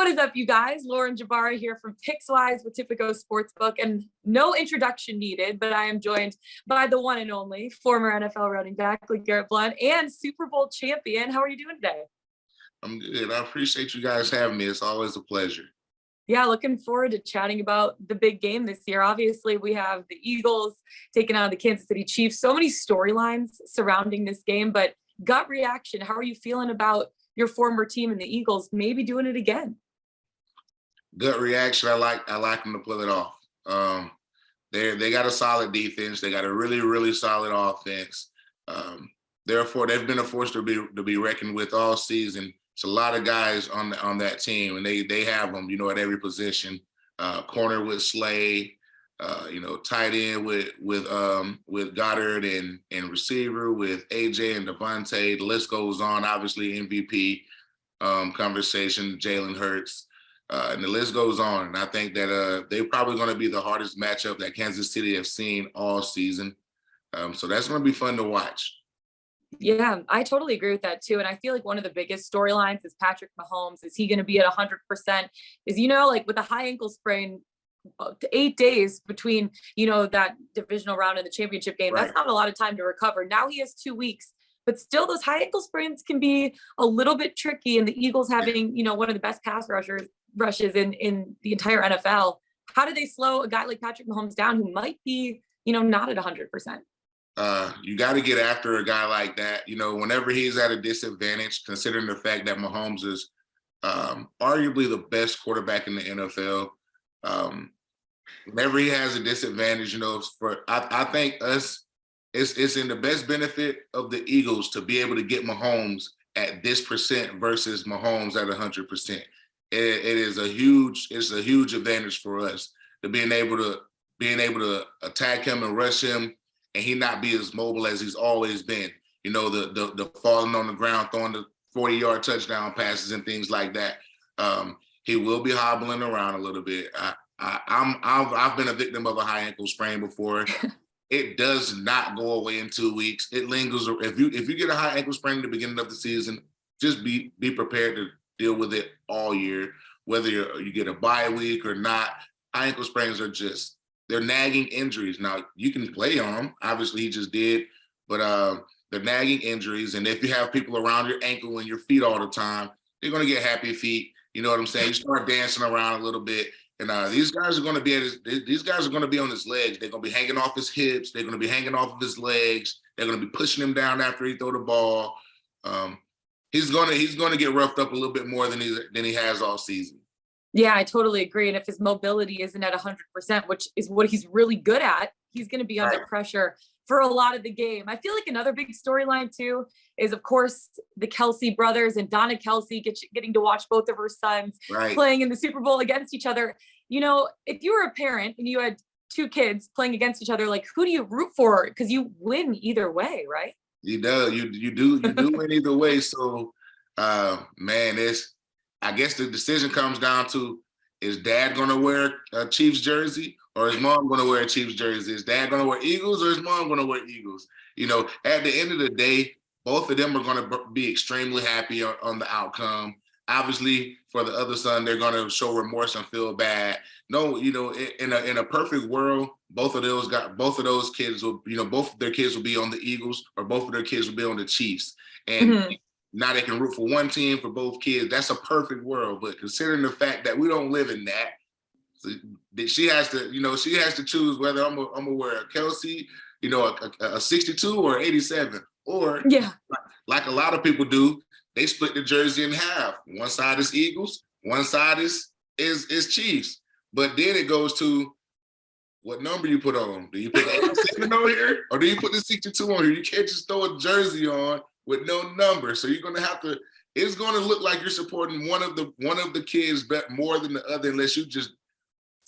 What is up, you guys? Lauren Jabara here from PicksWise with Tipico Sportsbook, and no introduction needed, but I am joined by the one and only former NFL running back, LeGarrette Blount, and Super Bowl champion. How are you doing today? I'm good. I appreciate you guys having me. It's always a pleasure. Yeah, looking forward to chatting about the big game this year. Obviously, we have the Eagles taking on the Kansas City Chiefs. So many storylines surrounding this game, but gut reaction, how are you feeling about your former team and the Eagles maybe doing it again? Gut reaction. I like them to pull it off. They got a solid defense. They got a really solid offense. Therefore, they've been a force to be reckoned with all season. It's a lot of guys on that team, and they have them, at every position. Corner with Slay, tight end with Goddard and receiver with AJ and Devontae. The list goes on. Obviously, MVP conversation, Jalen Hurts, and the list goes on. And I think that they're probably going to be the hardest matchup that Kansas City have seen all season. So that's going to be fun to watch. Yeah, I totally agree with that too. And I feel like one of the biggest storylines is Patrick Mahomes. Is he going to be at 100%? Is, like with a high ankle sprain, 8 days between, that divisional round and the championship game, Right. That's not a lot of time to recover. Now he has 2 weeks, but still those high ankle sprains can be a little bit tricky. And the Eagles having, one of the best pass rushes in the entire NFL. How do they slow a guy like Patrick Mahomes down who might be, not at 100%? You got to get after a guy like that. Whenever he's at a disadvantage, considering the fact that Mahomes is arguably the best quarterback in the NFL. Whenever he has a disadvantage, I think it's in the best benefit of the Eagles to be able to get Mahomes at this percent versus Mahomes at 100%. It is a huge advantage for us to being able to attack him and rush him, and he not be as mobile as he's always been. The falling on the ground, throwing the 40-yard touchdown passes and things like that. He will be hobbling around a little bit. I've been a victim of a high ankle sprain before. It does not go away in 2 weeks. It lingers. If you get a high ankle sprain at the beginning of the season, just be prepared to deal with it all year, whether you get a bye week or not. High ankle sprains are they're nagging injuries. Now, you can play on them. Obviously, he just did. But they're nagging injuries. And if you have people around your ankle and your feet all the time, they're going to get happy feet. You know what I'm saying? You start dancing around a little bit. And these guys are going to be on his legs. They're going to be hanging off his hips. They're going to be hanging off of his legs. They're going to be pushing him down after he throw the ball. He's going to get roughed up a little bit more than he has all season. Yeah, I totally agree. And if his mobility isn't at 100%, which is what he's really good at, he's going to be under pressure for a lot of the game. I feel like another big storyline too is, of course, the Kelce brothers and Donna Kelce getting to watch both of her sons playing in the Super Bowl against each other. If you were a parent and you had 2 kids playing against each other, like, who do you root for? Because you win either way, right? You do. You do win either way. So, man, I guess the decision comes down to, is dad going to wear a Chiefs jersey or is mom going to wear a Chiefs jersey? Is dad going to wear Eagles or is mom going to wear Eagles? At the end of the day, both of them are going to be extremely happy on the outcome. Obviously, for the other son, they're going to show remorse and feel bad. No, in a perfect world, both of those kids will, both of their kids will be on the Eagles or both of their kids will be on the Chiefs. And now they can root for one team for both kids. That's a perfect world. But considering the fact that we don't live in that, she has to choose whether I'm gonna wear a Kelce, a 62 or 87, or like a lot of people do, they split the jersey in half. One side is Eagles, one side is Chiefs. But then it goes to what number you put on. Do you put the 87 on here, or do you put the 62 on here? You can't just throw a jersey on with no number. So you're gonna have to. It's gonna look like you're supporting one of the kids more than the other, unless you just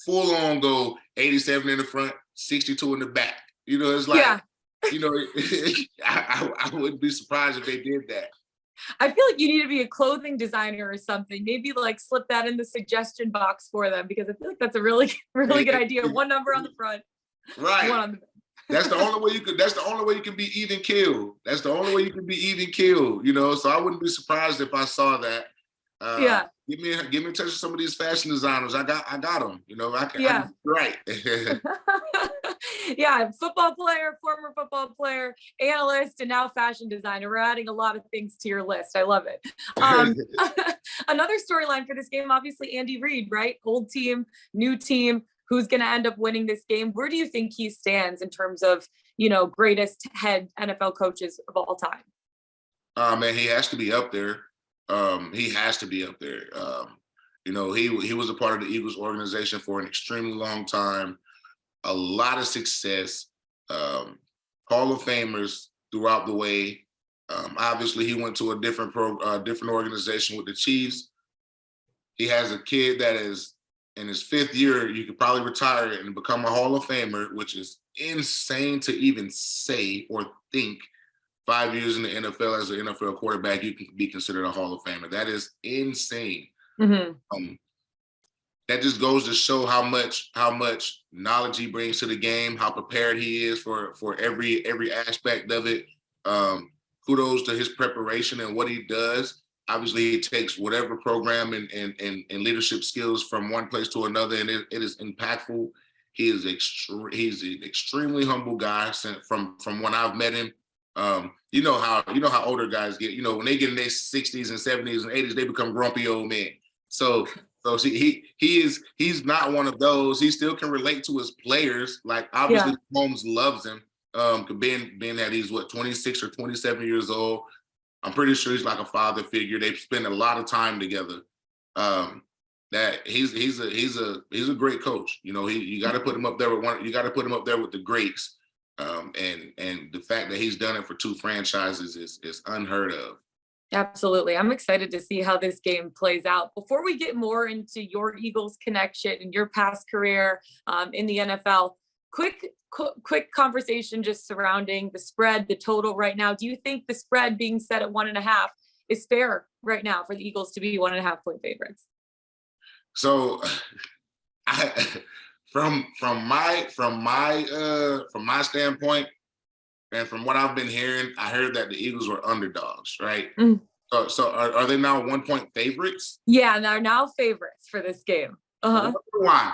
full on go 87 in the front, 62 in the back. It's like, I wouldn't be surprised if they did that. I feel like you need to be a clothing designer or something. Maybe like slip that in the suggestion box for them, because I feel like that's a really good idea. One number on the front, right? One on the back. That's the only way you could. That's the only way you can be even killed. That's the only way you can be even killed. So I wouldn't be surprised if I saw that. Yeah. Give me a touch of some of these fashion designers. I got them. You know, I can. Yeah. Right. Yeah, football player, former football player, analyst, and now fashion designer. We're adding a lot of things to your list. I love it. Another storyline for this game, obviously, Andy Reid, right? Old team, new team. Who's going to end up winning this game? Where do you think he stands in terms of, greatest head NFL coaches of all time? Man, he has to be up there. He has to be up there. He was a part of the Eagles organization for an extremely long time. A lot of success, Hall of Famers throughout the way. Obviously, he went to a different organization with the Chiefs. He has a kid that is in his 5th year. You could probably retire and become a Hall of Famer, which is insane to even say or think. 5 years in the NFL as an NFL quarterback, you can be considered a Hall of Famer. That is insane. Mm-hmm. That just goes to show how much knowledge he brings to the game, how prepared he is for every aspect of it. Kudos to his preparation and what he does. Obviously, he takes whatever program and leadership skills from one place to another, and it is impactful. He's an extremely humble guy. From when I've met him. You know how older guys get. When they get in their 60s and 70s and 80s, they become grumpy old men. So he's not one of those. He still can relate to his players. Like, obviously, Holmes loves him. Being that he's 26 or 27 years old, I'm pretty sure he's like a father figure. They spend a lot of time together. That he's a great coach. You got to put him up there with You got to put him up there with the greats. And the fact that he's done it for 2 franchises is unheard of. Absolutely. I'm excited to see how this game plays out. Before we get more into your Eagles connection and your past career in the NFL, quick conversation just surrounding the spread, the total right now. Do you think the spread being set at 1.5 is fair right now for the Eagles to be 1.5 point favorites? So from my standpoint, and from what I've been hearing, I heard that the Eagles were underdogs, right? Mm. So are they now 1 point favorites? Yeah, they're now favorites for this game. I wonder why.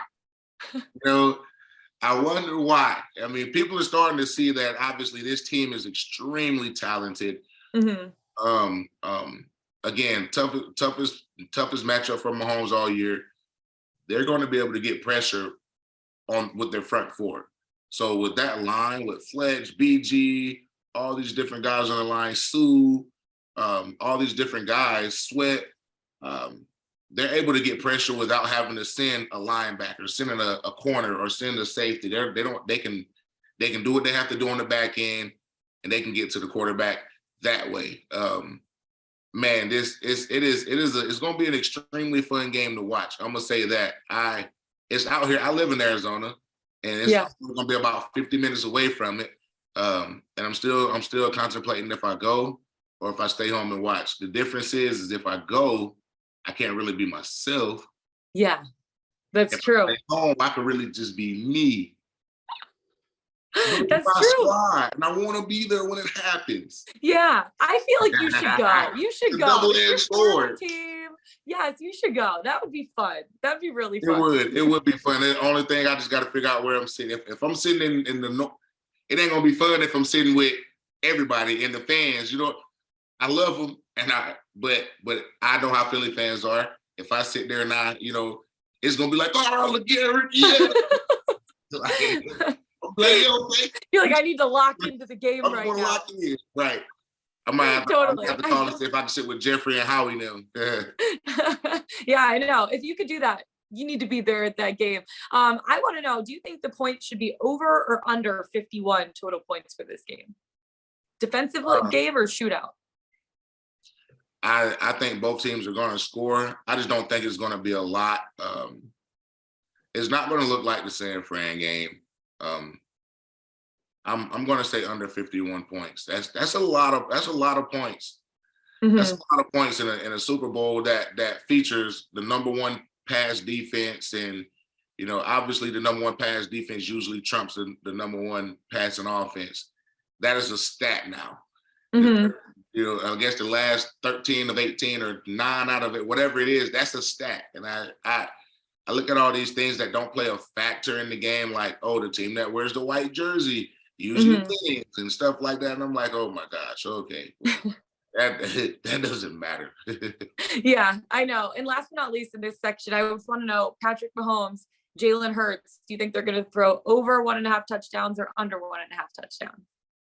I wonder why. I mean, people are starting to see that obviously this team is extremely talented. Mm-hmm. Again, toughest matchup for Mahomes all year. They're going to be able to get pressure with their front 4. So with that line, with Fletch, BG, all these different guys on the line, Sue, all these different guys, Sweat, they're able to get pressure without having to send a linebacker, sending a corner, or send a safety. They can do what they have to do on the back end, and they can get to the quarterback that way. Man, it's going to be an extremely fun game to watch. I'm gonna say that. It's out here. I live in Arizona, and it's going to be about 50 minutes away from it. And I'm still contemplating if I go or if I stay home and watch. The difference is if I go, I can't really be myself. Yeah, that's true. If I stay home, I can really just be me. That's true. Squad, and I want to be there when it happens. Yeah, I feel like you should go. You should go. Double-edged sword. Team. Yes, you should go. That would be fun. That'd be really fun. It would be fun. The only thing I just got to figure out where I'm sitting. If I'm sitting in the north, it ain't gonna be fun if I'm sitting with everybody and the fans. I love them, but I know how Philly fans are. If I sit there and it's gonna be like, oh, Garrett, yeah. You're like, I need to lock into the game right now. Lock in. Right. I might have to call and see if I can sit with Jeffrey and Howie now. Yeah, I know. If you could do that, you need to be there at that game. I want to know, do you think the points should be over or under 51 total points for this game? Defensive game or shootout? I think both teams are going to score. I just don't think it's going to be a lot. It's not going to look like the San Fran game. I'm going to say under 51 points. That's a lot of points. Mm-hmm. That's a lot of points in a Super Bowl that features the number 1 pass defense, and obviously the number 1 pass defense usually trumps the number 1 passing offense. That is a stat now. Mm-hmm. I guess the last 13 of 18 or 9 out of it, whatever it is, that's a stat. And I look at all these things that don't play a factor in the game, like, oh, the team that wears the white jersey usually wins and stuff like that. And I'm like, oh my gosh, okay. That doesn't matter. Yeah, I know. And last but not least in this section, I just want to know, Patrick Mahomes, Jalen Hurts, do you think they're going to throw over 1.5 touchdowns or under 1.5 touchdowns?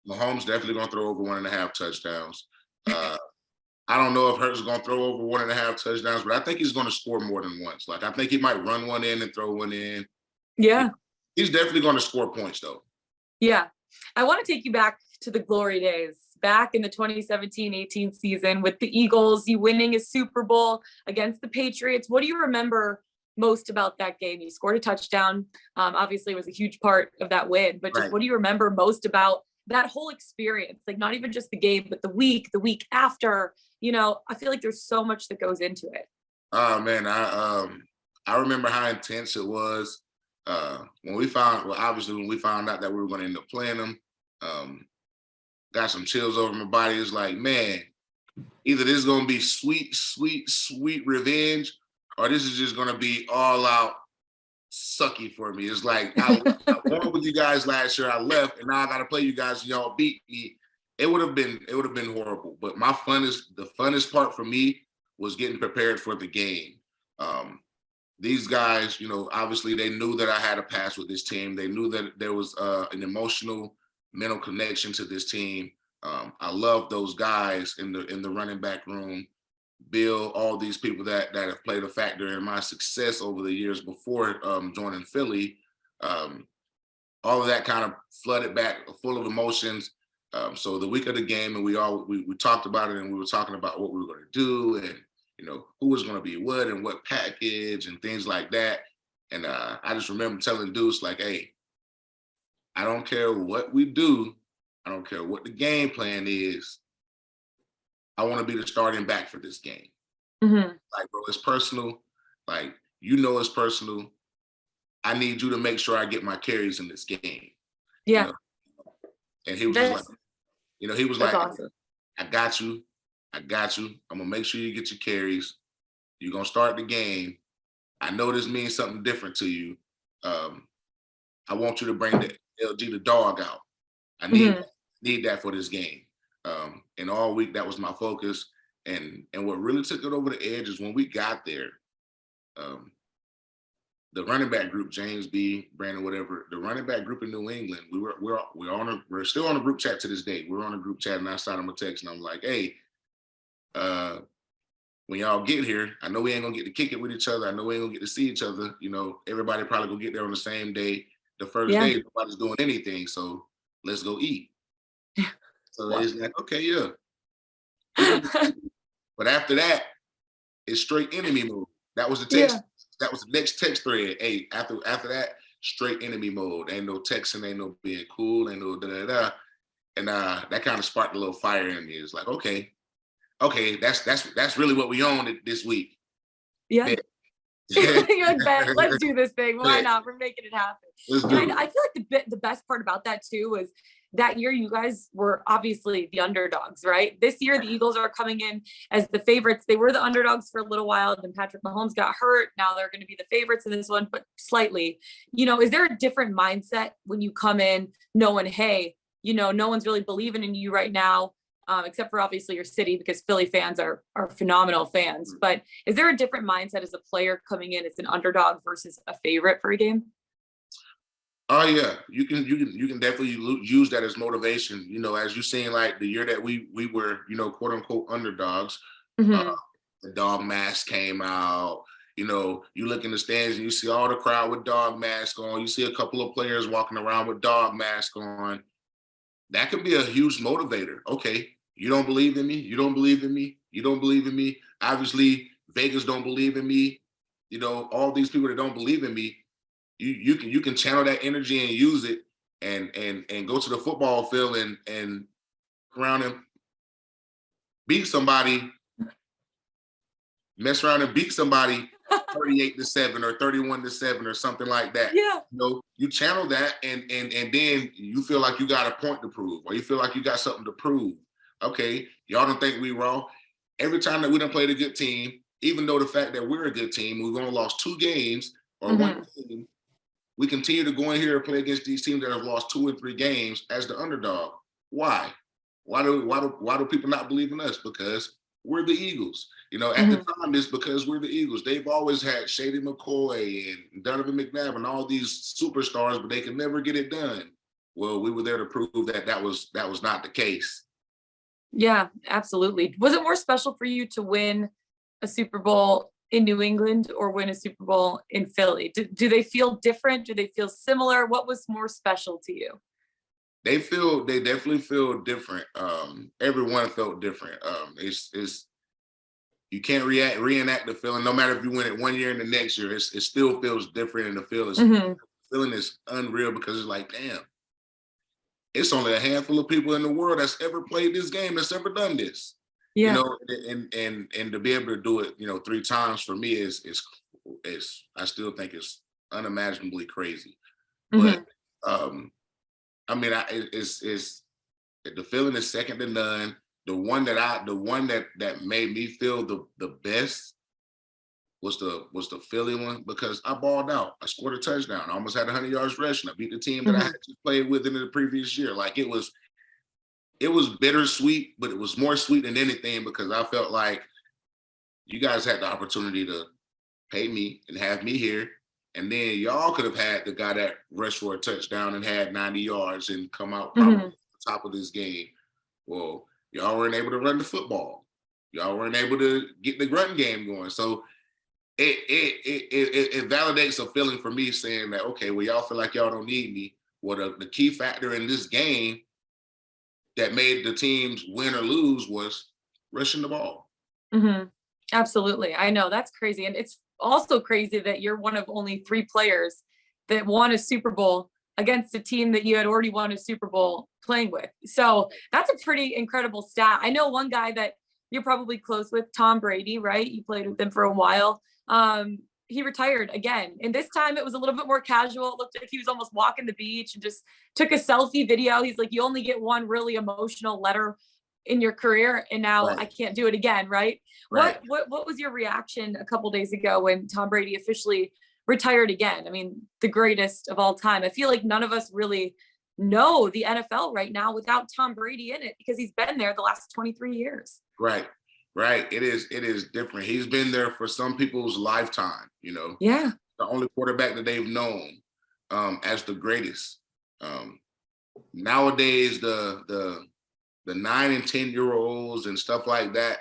Mahomes definitely going to throw over 1.5 touchdowns. I don't know if Hurts is going to throw over 1.5 touchdowns, but I think he's going to score more than once. Like, I think he might run one in and throw one in. Yeah. He's definitely going to score points, though. Yeah. I want to take you back to the glory days, back in the 2017-18 season with the Eagles, you winning a Super Bowl against the Patriots. What do you remember most about that game? You scored a touchdown. Obviously, it was a huge part of that win, but just what do you remember most about that whole experience? Like, not even just the game, but the week after. I feel like there's so much that goes into it. Oh man, I remember how intense it was when we found out that we were going to end up playing them. Got some chills over my body. It's like, man, either this is going to be sweet, sweet, sweet revenge, or this is just going to be all out sucky for me. It's like, I won with you guys last year. I left, and now I got to play you guys. And y'all beat me. It would have been horrible. But the funnest part for me was getting prepared for the game. These guys, obviously they knew that I had a past with this team. They knew that there was an emotional, mental connection to this team. I love those guys in the running back room. Bill, all these people that have played a factor in my success over the years before joining Philly. All of that kind of flooded back, full of emotions. So the week of the game, and we talked about it, and we were talking about what we were going to do, and who was going to be what and what package and things like that. And I just remember telling Deuce, like, hey, I don't care what we do. I don't care what the game plan is. I want to be the starting back for this game. Like, bro, it's personal. Like, it's personal. I need you to make sure I get my carries in this game. Yeah. And he was just like, he was like, awesome. I got you. I'm going to make sure you get your carries. You're going to start the game. I know this means something different to you. I want you to bring the LG the dog out. I need that for this game. And all week, that was my focus. And what really took it over the edge is when we got there, the running back group, James B, Brandon, whatever, the running back group in New England, we're still on a group chat to this day. We're on a group chat, and I sent him a text, and I'm like, hey, when y'all get here, I know we ain't gonna get to kick it with each other. I know we ain't gonna get to see each other. Everybody probably gonna get there on the same day. The first day, nobody's doing anything, so let's go eat. So it's like, okay, yeah. But after that, it's straight enemy mode. That was the text. Yeah. That was the next text thread. Hey, after that, straight enemy mode. Ain't no texting, ain't no being cool, ain't no da-da-da. And that kind of sparked a little fire in me. It's like, okay, that's really what we own this week. Yeah. You're like, Ben, let's do this thing. Why not? We're making it happen. And I feel like the best part about that too was that year you guys were obviously the underdogs, right? This year the Eagles are coming in as the favorites. They were the underdogs for a little while. Then Patrick Mahomes got hurt. Now they're going to be the favorites in this one, but slightly. Is there a different mindset when you come in knowing, hey, no one's really believing in you right now, except for obviously your city, because Philly fans are phenomenal fans. But is there a different mindset as a player coming in as an underdog versus a favorite for a game? Oh yeah, you can definitely use that as motivation. As you seen, like the year that we were, quote unquote underdogs, the dog mask came out. You look in the stands and you see all the crowd with dog mask on. You see a couple of players walking around with dog mask on. That could be a huge motivator. Okay, you don't believe in me. You don't believe in me. You don't believe in me. Obviously, Vegas don't believe in me. All these people that don't believe in me. You can channel that energy and use it and go to the football field and around and beat somebody, mess around and beat somebody 38-7 or 31-7 or something like that. Yeah. You channel that and then you feel like you got a point to prove, or you feel like you got something to prove. Okay, y'all don't think we wrong. Every time that we done played a good team, even though the fact that we're a good team, we've only lost 2 games or one game, we continue to go in here and play against these teams that have lost 2 and 3 games as the underdog. Why? Why do people not believe in us? Because we're the Eagles. You know, at the time, it's because we're the Eagles. They've always had Shady McCoy and Donovan McNabb and all these superstars, but they could never get it done. Well, we were there to prove that that was not the case. Yeah, absolutely. Was it more special for you to win a Super Bowl in New England or win a Super Bowl in Philly? Do they feel different? Do they feel similar? What was more special to you? They definitely feel different. Everyone felt different. It's you can't reenact the feeling. No matter if you win it one year and the next year, it still feels different, and the feeling is unreal because it's like, damn, it's only a handful of people in the world that's ever played this game, that's ever done this. Yeah. You know, and to be able to do it, 3 times for me is I still think it's unimaginably crazy. But I mean, it's the feeling is second to none. The one that made me feel the best was the Philly one, because I balled out. I scored a touchdown. I almost had 100 yards rushing. I beat the team that I had just played with in the previous year. Like it was bittersweet, but it was more sweet than anything because I felt like you guys had the opportunity to pay me and have me here. And then y'all could have had the guy that rushed for a touchdown and had 90 yards and come out probably at the top of this game. Well, y'all weren't able to run the football. Y'all weren't able to get the run game going. So it validates a feeling for me saying that, okay, well, y'all feel like y'all don't need me. Well, the key factor in this game that made the teams win or lose was rushing the ball. Absolutely. I know, that's crazy. And it's also crazy that you're one of only 3 players that won a Super Bowl against a team that you had already won a Super Bowl playing with. So that's a pretty incredible stat. I know one guy that you're probably close with, Tom Brady, right? You played with him for a while. He retired again. And this time it was a little bit more casual. It looked like he was almost walking the beach and just took a selfie video. He's like, you only get one really emotional letter in your career, and now I can't do it again, right? What was your reaction a couple days ago when Tom Brady officially retired again? I mean, the greatest of all time. I feel like none of us really know the NFL right now without Tom Brady in it because he's been there the last 23 years. Right. It is different. He's been there for some people's lifetime, Yeah. The only quarterback that they've known as the greatest. Nowadays, the 9 and 10-year-olds and stuff like that,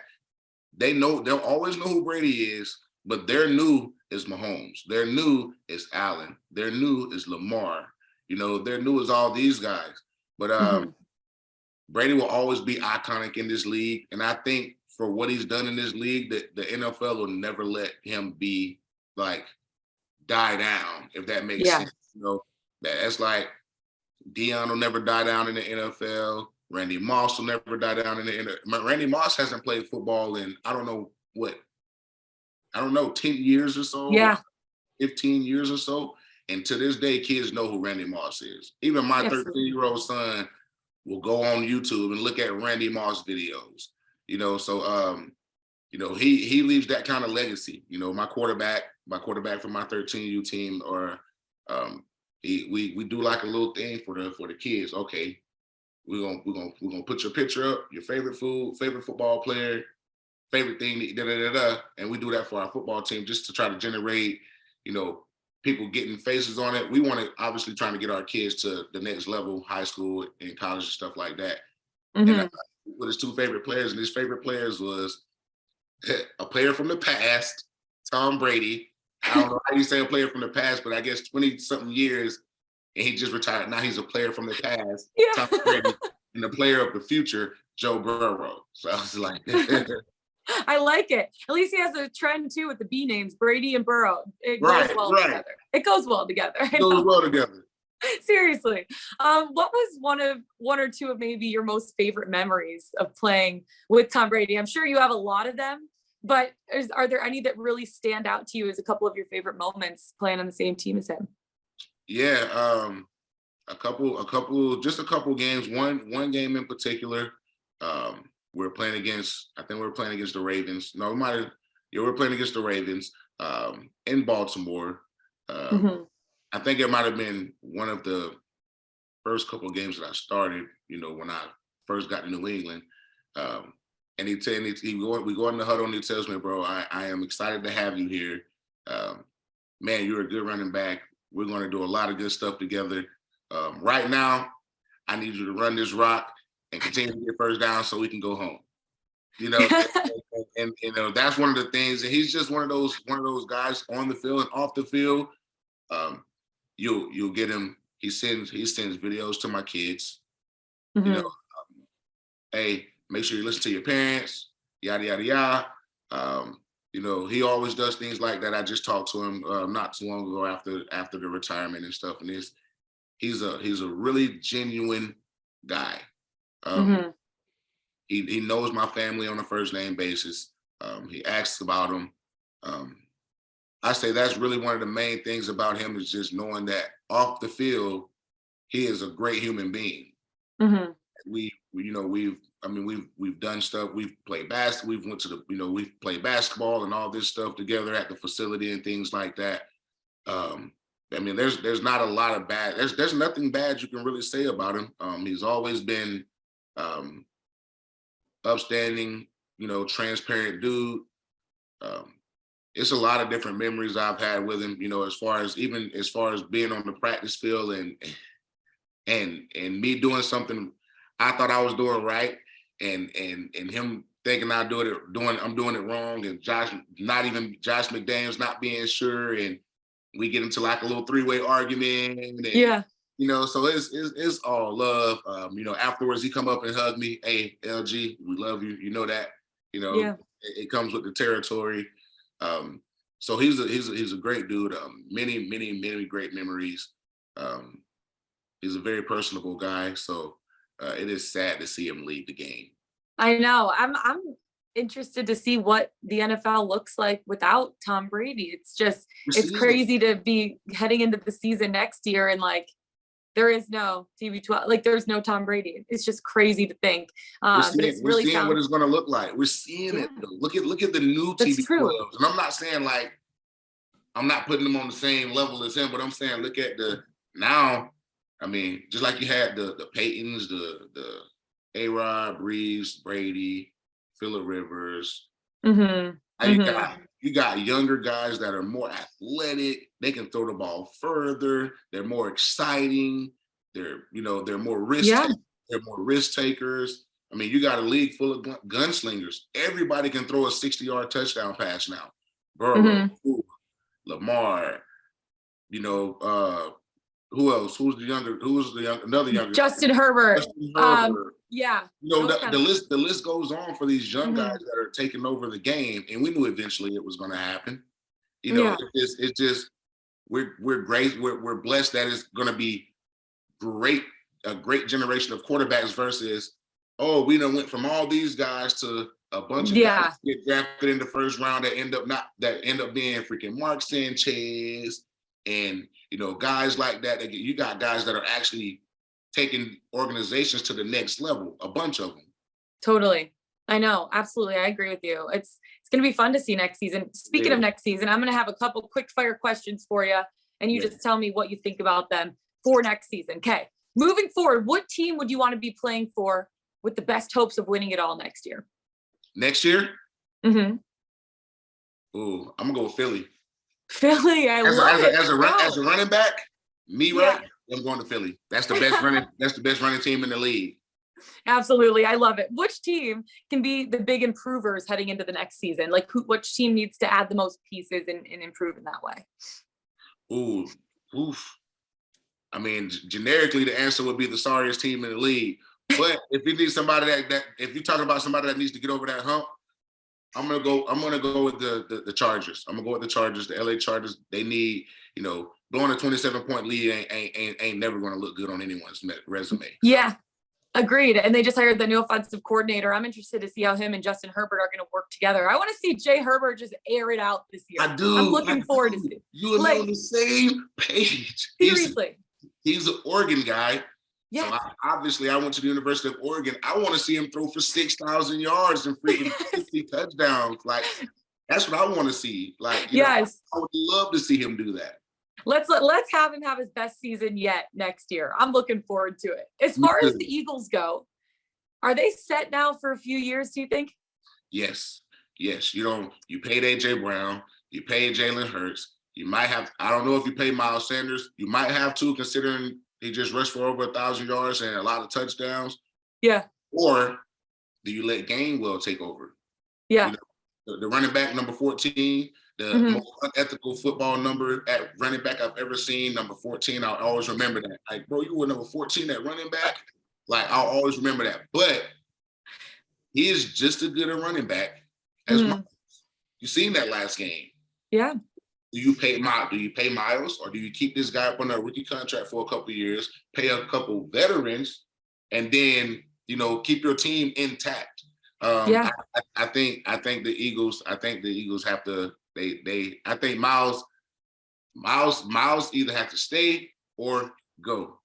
they'll always know who Brady is, but their new is Mahomes. Their new is Allen. Their new is Lamar. Their new is all these guys. But Brady will always be iconic in this league. And I think for what he's done in this league, that the NFL will never let him be like die down, if that makes sense. That's like Deion will never die down in the NFL. Randy Moss will never die down in the NFL. Randy Moss hasn't played football in, I don't know, 10 years or so. Yeah. 15 years or so. And to this day, kids know who Randy Moss is. Even my 13-year-old son will go on YouTube and look at Randy Moss videos. So he leaves that kind of legacy. My quarterback for my 13U team, or we do like a little thing for the kids. Okay, we're gonna put your picture up, your favorite food, favorite football player, favorite thing, and we do that for our football team just to try to generate, people getting faces on it. We want to obviously trying to get our kids to the next level, high school and college and stuff like that. And with his 2 favorite players, and his favorite players was a player from the past, Tom Brady. I don't know how you say a player from the past, but I guess 20-something years, and he just retired. Now he's a player from the past, Tom Brady, and a player of the future, Joe Burrow. So I was like, I like it. At least he has a trend too with the B names, Brady and Burrow. It goes well together. It goes well together. It goes well together. Seriously. What was one or two of maybe your most favorite memories of playing with Tom Brady? I'm sure you have a lot of them, but are there any that really stand out to you as a couple of your favorite moments playing on the same team as him? Yeah, a couple games. One game in particular. We're playing against, I think we're playing against the Ravens. No, we're playing against the Ravens in Baltimore. I think it might have been one of the first couple of games that I started, when I first got to New England. And we go in the huddle and he tells me, bro, I am excited to have you here. Man, you're a good running back. We're going to do a lot of good stuff together. Right now, I need you to run this rock and continue to get first down so we can go home. And that's one of the things. And he's just one of those guys on the field and off the field. You'll get him. He sends videos to my kids. Hey, make sure you listen to your parents. Yada yada yada. He always does things like that. I just talked to him not too long ago after the retirement and stuff. And he's a really genuine guy. He knows my family on a first name basis. He asks about them. I say that's really one of the main things about him is just knowing that off the field, he is a great human being. We've done stuff. We've played basketball. We've played basketball and all this stuff together at the facility and things like that. There's not a lot of bad. There's nothing bad you can really say about him. He's always been upstanding, transparent dude. It's a lot of different memories I've had with him, as far as being on the practice field and me doing something I thought I was doing right, and him thinking I'm doing it wrong, and Josh McDaniels not being sure, and we get into like a little three-way argument. And, so it's all love. Afterwards he come up and hug me. Hey, LG, we love you. You know that. It comes with the territory. So he's a great dude. Many great memories. He's a very personable guy. So it is sad to see him leave the game. I know. I'm interested to see what the NFL looks like without Tom Brady. It's crazy to be heading into the season next year and there is no TB12, there's no Tom Brady. It's just crazy to think. We're seeing what it's going to look like. We're seeing it. Look at the new TB12s. And I'm not saying I'm not putting them on the same level as him, but I'm saying look at now. Just like you had the Peytons, the A-Rod, Brees, Brady, Phillip Rivers. You got younger guys that are more athletic. They can throw the ball further. They're more exciting. They're more risk. They're more risk takers. You got a league full of gunslingers. Everybody can throw a 60-yard touchdown pass now. Burrow, Lamar. Who else? Another younger? Justin Herbert. The list goes on for these young guys that are taking over the game, and we knew eventually it was going to happen. It's just we're great. We're blessed that it's going to be a great generation of quarterbacks versus we done went from all these guys to a bunch of guys get drafted in the first round that end up being freaking Mark Sanchez and guys like that. You got guys that are actually taking organizations to the next level, a bunch of them. Totally. I know. Absolutely. I agree with you. It's going to be fun to see next season. Speaking of next season, I'm going to have a couple quick fire questions for you, and you just tell me what you think about them for next season. Okay. Moving forward, what team would you want to be playing for with the best hopes of winning it all next year? Next year? Mm-hmm. Ooh, I'm going to go with Philly. Philly, as a running back, right? I'm going to Philly. That's the best running. That's the best running team in the league. Absolutely, I love it. Which team can be the big improvers heading into the next season? Which team needs to add the most pieces and improve in that way? Generically, the answer would be the sorriest team in the league. But if you need somebody that if you're talking about somebody that needs to get over that hump, I'm gonna go with the Chargers. I'm gonna go with the Chargers, the LA Chargers. They need, blowing a 27-point lead ain't never gonna look good on anyone's resume. Yeah, agreed. And they just hired the new offensive coordinator. I'm interested to see how him and Justin Herbert are gonna work together. I want to see Jay Herbert just air it out this year. I do. I'm looking forward to seeing. You and me on the same page. Seriously. He's an Oregon guy. So Yes. obviously, I went to the University of Oregon. I want to see him throw for 6,000 yards and freaking 50 touchdowns. Like, that's what I want to see. Like, Yes. I would love to see him do that. Let's have him have his best season yet next year. I'm looking forward to it. As far as the Eagles go, are they set now for a few years, do you think? Yes. Yes. You paid AJ Brown, you paid Jalen Hurts. You might have, I don't know if you pay Miles Sanders. You might have to, considering he just rushed for over 1,000 yards and a lot of touchdowns. Yeah. Or do you let Gainwell take over? Yeah. The running back, number 14, the most unethical football number at running back I've ever seen, number 14. I'll always remember that. Like, bro, you were number 14 at running back. Like, I'll always remember that. But he is just as good a running back as Miles. You seen that last game. Yeah. Do you pay Miles, or do you keep this guy up on a rookie contract for a couple of years, pay a couple veterans, and then keep your team intact? I think the Eagles have to. I think Miles either have to stay or go.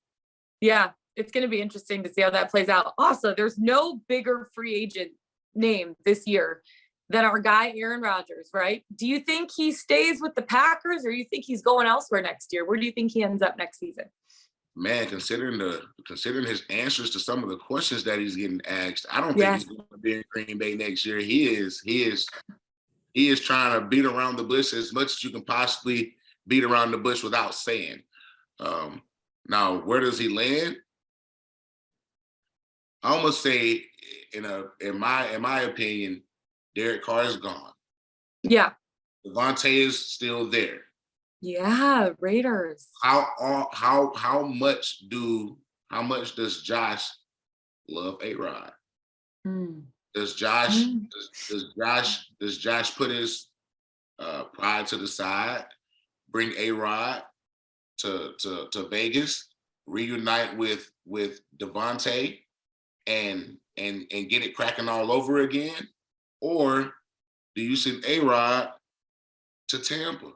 Yeah, it's going to be interesting to see how that plays out. Also, there's no bigger free agent name this year than our guy Aaron Rodgers, right? Do you think he stays with the Packers, or do you think he's going elsewhere next year? Where do you think he ends up next season? Man, considering his answers to some of the questions that he's getting asked, I don't think he's going to be in Green Bay next year. He is trying to beat around the bush as much as you can possibly beat around the bush without saying. Now, where does he land? I almost say, in my opinion, Derek Carr is gone. Yeah. Devontae is still there. Yeah, Raiders. How much does Josh love A-Rod? Does Josh put his pride to the side, bring A-Rod to Vegas, reunite with Devontae, and get it cracking all over again? Or do you send A-Rod to Tampa?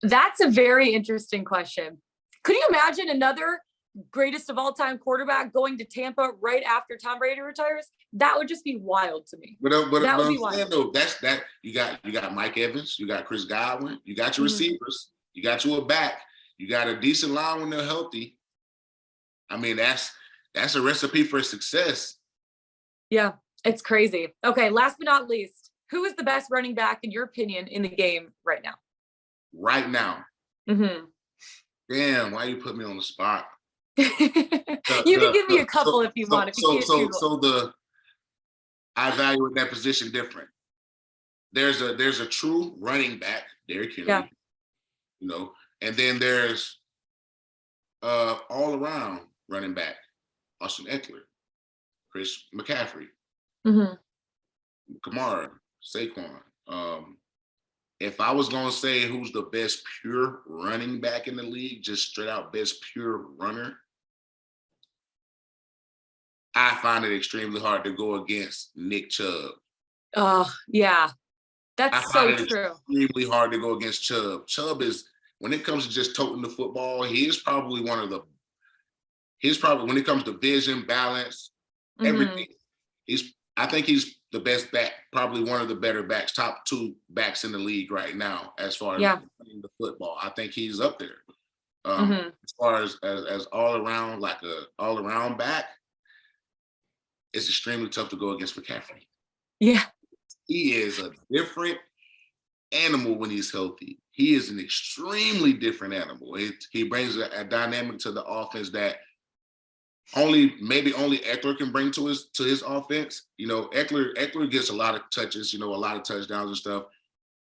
That's a very interesting question. Could you imagine another greatest of all time quarterback going to Tampa right after Tom Brady retires? That would just be wild to me. But that would be wild. Though, that's that. You got Mike Evans, you got Chris Godwin, you got your receivers, you got you a back, you got a decent line when they're healthy. I mean, that's a recipe for success. Yeah, it's crazy. Okay, last but not least, who is the best running back in your opinion in the game right now? Right now. Damn, why you put me on the spot? You can give me a couple if you want. I evaluate that position different. There's a true running back, Derrick Henry, and then there's all around running back, Austin Eckler, Chris McCaffrey, Kamara, Saquon. If I was going to say who's the best pure running back in the league, just straight out best pure runner, I find it extremely hard to go against Nick Chubb. Oh, yeah. That's so true. Extremely hard to go against Chubb. Chubb is, when it comes to just toting the football, when it comes to vision, balance, everything, I think he's the best back, probably one of the better backs, top two backs in the league right now, as far as the football. I think he's up there. As far as all around, like a all around back, it's extremely tough to go against McCaffrey. Yeah. He is a different animal when he's healthy. He is an extremely different animal. He brings a dynamic to the offense that only Eckler can bring to his offense. Eckler gets a lot of touches, a lot of touchdowns and stuff.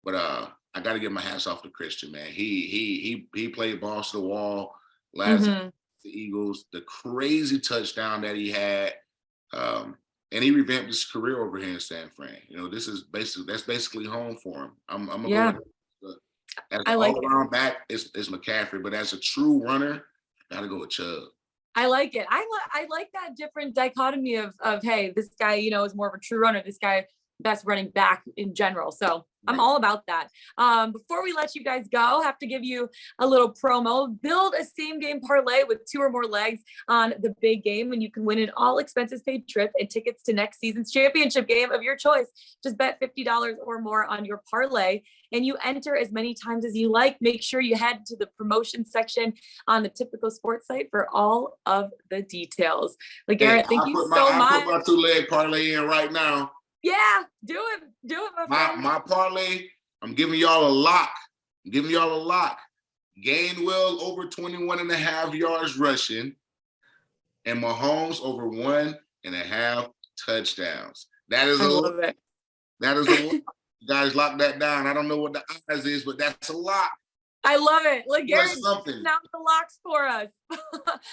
But I got to get my hats off to Christian, man. He played balls to the wall last the Eagles. The crazy touchdown that he had, and he revamped his career over here in San Fran. That's basically home for him. I'm gonna go with as an all-around back, it's McCaffrey, but as a true runner, I gotta go with Chubb. I like it. I like that different dichotomy of hey, this guy, is more of a true runner. This guy best running back in general. So I'm all about that. Before we let you guys go, have to give you a little promo. Build a same game parlay with 2 or more legs on the big game, and you can win an all expenses paid trip and tickets to next season's championship game of your choice. Just bet $50 or more on your parlay, and you enter as many times as you like. Make sure you head to the promotion section on the Typical Sports site for all of the details. LeGarrette, thank you so much. I put my 2-leg parlay in right now. Yeah, do it, my friend. My parlay, I'm giving y'all a lock. Gainwell over 21.5 yards rushing, and Mahomes over 1.5 touchdowns. That is a lot. That is a lot. You guys lock that down. I don't know what the odds is, but that's a lot. I love it. LeGarrette announced the locks for us.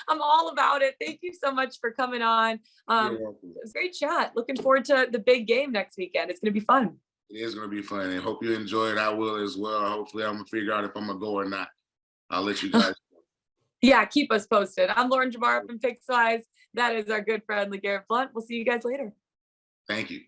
I'm all about it. Thank you so much for coming on. It was a great chat. Looking forward to the big game next weekend. It's going to be fun. It is going to be fun, and hope you enjoy it. I will as well. Hopefully, I'm going to figure out if I'm going to go or not. I'll let you guys know. Yeah, keep us posted. I'm Lauren Jabara from Pickswise. That is our good friend, LeGarrette Blount. We'll see you guys later. Thank you.